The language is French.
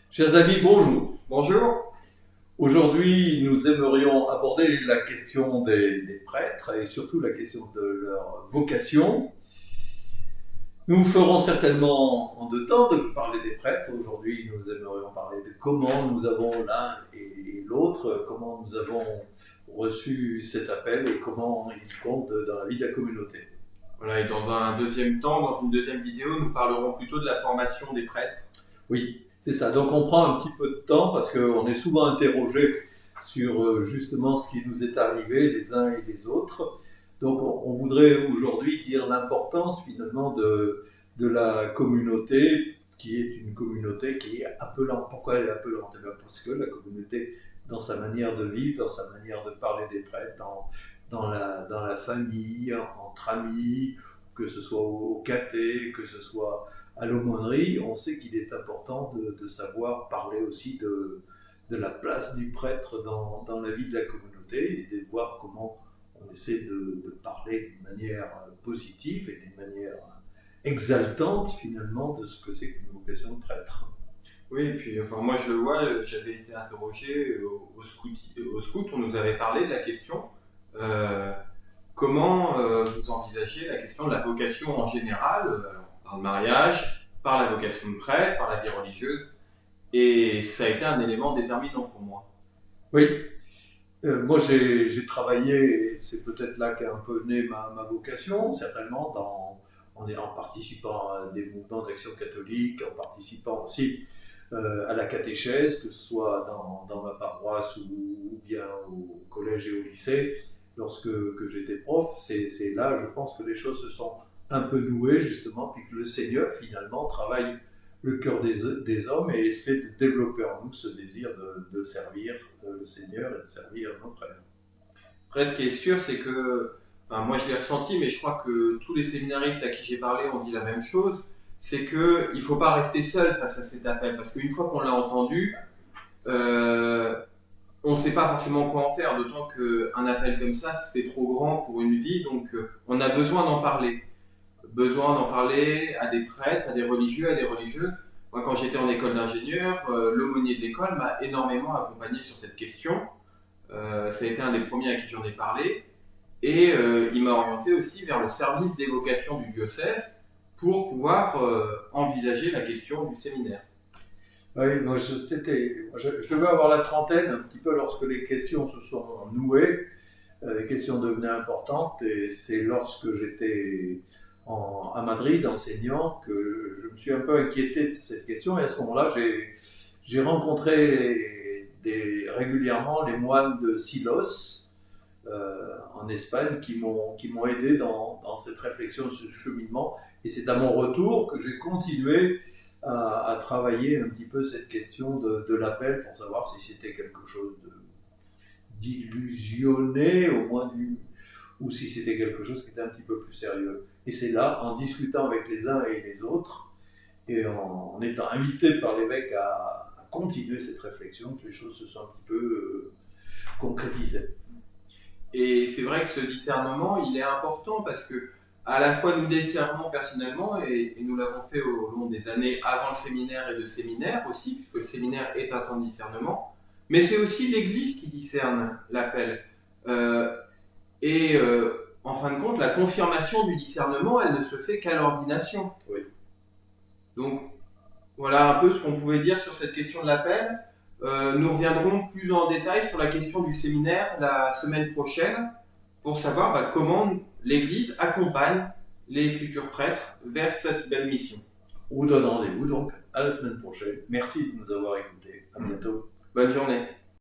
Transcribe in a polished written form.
Chers amis, bonjour. Bonjour. Aujourd'hui, nous aimerions aborder la question des prêtres et surtout la question de leur vocation. Nous ferons certainement en deux temps de parler des prêtres. Aujourd'hui, nous aimerions parler de comment nous avons l'un et l'autre, comment nous avons reçu cet appel et comment il compte dans la vie de la communauté. Voilà, et dans un deuxième temps, dans une deuxième vidéo, nous parlerons plutôt de la formation des prêtres. Oui, c'est ça. Donc on prend un petit peu de temps parce qu'on est souvent interrogé sur justement ce qui nous est arrivé les uns et les autres. Donc on voudrait aujourd'hui dire l'importance finalement de la communauté qui est une communauté qui est appelante. Pourquoi elle est appelante? Parce que la communauté, dans sa manière de vivre, dans sa manière de parler des prêtres, dans la famille, entre amis, que ce soit au caté, que ce soit à l'aumônerie, on sait qu'il est important de savoir parler aussi de la place du prêtre dans la vie de la communauté et de voir comment on essaie de parler d'une manière positive et d'une manière exaltante finalement de ce que c'est qu'une vocation de prêtre. Oui, et puis enfin, moi je le vois, j'avais été interrogé au scout, on nous avait parlé de la question. euh, Comment vous envisagez la question de la vocation en général, par le mariage, par la vocation de prêtre, par la vie religieuse, et ça a été un élément déterminant pour moi. Oui, moi j'ai travaillé, et c'est peut-être là qu'est un peu née ma vocation, certainement en participant à des mouvements d'action catholique, en participant aussi à la catéchèse, que ce soit dans ma paroisse ou bien au collège et au lycée, lorsque que j'étais prof. C'est là, je pense, que les choses se sont un peu nouées, justement, puis que le Seigneur, finalement, travaille le cœur des hommes et essaie de développer en nous ce désir de servir le Seigneur et de servir nos frères. Après, ce qui est sûr, c'est que, enfin, moi je l'ai ressenti, mais je crois que tous les séminaristes à qui j'ai parlé ont dit la même chose, c'est qu'il ne faut pas rester seul face à cet appel, parce qu'une fois qu'on l'a entendu, euh, on ne sait pas forcément quoi en faire, d'autant qu'un appel comme ça, c'est trop grand pour une vie, donc on a besoin d'en parler. Besoin d'en parler à des prêtres, à des religieux, à des religieuses. Moi, quand j'étais en école d'ingénieur, l'aumônier de l'école m'a énormément accompagné sur cette question. Ça a été un des premiers à qui j'en ai parlé. Et il m'a orienté aussi vers le service des vocations du diocèse pour pouvoir envisager la question du séminaire. Oui, moi je devais avoir la trentaine, un petit peu lorsque les questions se sont nouées, les questions devenaient importantes, et c'est lorsque j'étais à Madrid enseignant que je me suis un peu inquiété de cette question, et à ce moment-là, j'ai rencontré régulièrement les moines de Silos en Espagne qui m'ont aidé dans cette réflexion, ce cheminement, et c'est à mon retour que j'ai continué à travailler un petit peu cette question de l'appel pour savoir si c'était quelque chose d'illusionné, au moins ou si c'était quelque chose qui était un petit peu plus sérieux. Et c'est là, en discutant avec les uns et les autres, et en étant invité par l'évêque à continuer cette réflexion, que les choses se sont un petit peu concrétisées. Et c'est vrai que ce discernement, il est important parce que à la fois nous discernons personnellement et nous l'avons fait au long des années avant le séminaire et de séminaire aussi, puisque le séminaire est un temps de discernement, mais c'est aussi l'Église qui discerne l'appel. Euh, en fin de compte, la confirmation du discernement, elle ne se fait qu'à l'ordination. Oui. Donc voilà un peu ce qu'on pouvait dire sur cette question de l'appel. Nous reviendrons plus en détail sur la question du séminaire la semaine prochaine pour savoir comment l'Église accompagne les futurs prêtres vers cette belle mission. On vous donne rendez-vous donc à la semaine prochaine. Merci de nous avoir écoutés. À bientôt. Bonne journée.